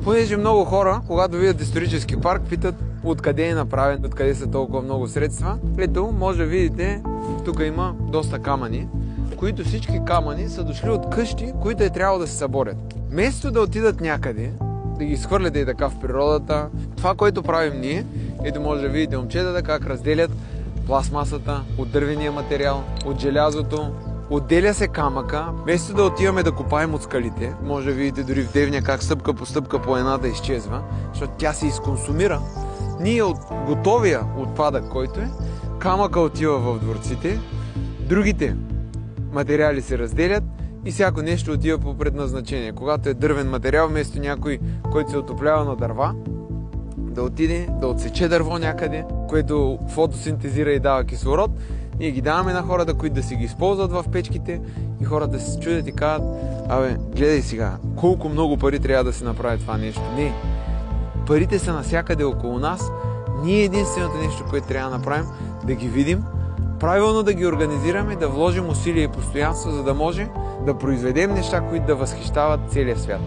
Понеже много хора, когато видят исторически парк, питат откъде е направен, откъде са толкова много средства. Ето, може да видите, тук има доста камъни, които всички камъни са дошли от къщи, които е трябвало да се съборят. Вместо да отидат някъде, да ги изхвърляте и така в природата, това, което правим ние, ето може да видите момчетата как разделят пластмасата от дървения материал, от желязото. Отделя се камъка, вместо да отиваме да копаем от скалите, може да видите дори в Девня как стъпка по стъпка по едната изчезва, защото тя се изконсумира. Ние от готовия отпадък, който е, камъка отива в дворците, другите материали се разделят и всяко нещо отива по предназначение. Когато е дървен материал, вместо някой, който се отоплява на дърва, да отиде, да отсече дърво някъде, което фотосинтезира и дава кислород, ние ги даваме на хората, които да си ги използват в печките и хората се чудят и казват: абе, гледай сега, колко много пари трябва да се направи това нещо. Не, парите са навсякъде около нас. Ние единственото нещо, което трябва да направим, да ги видим, правилно да ги организираме, да вложим усилия и постоянство, за да може да произведем неща, които да възхищават целия свят.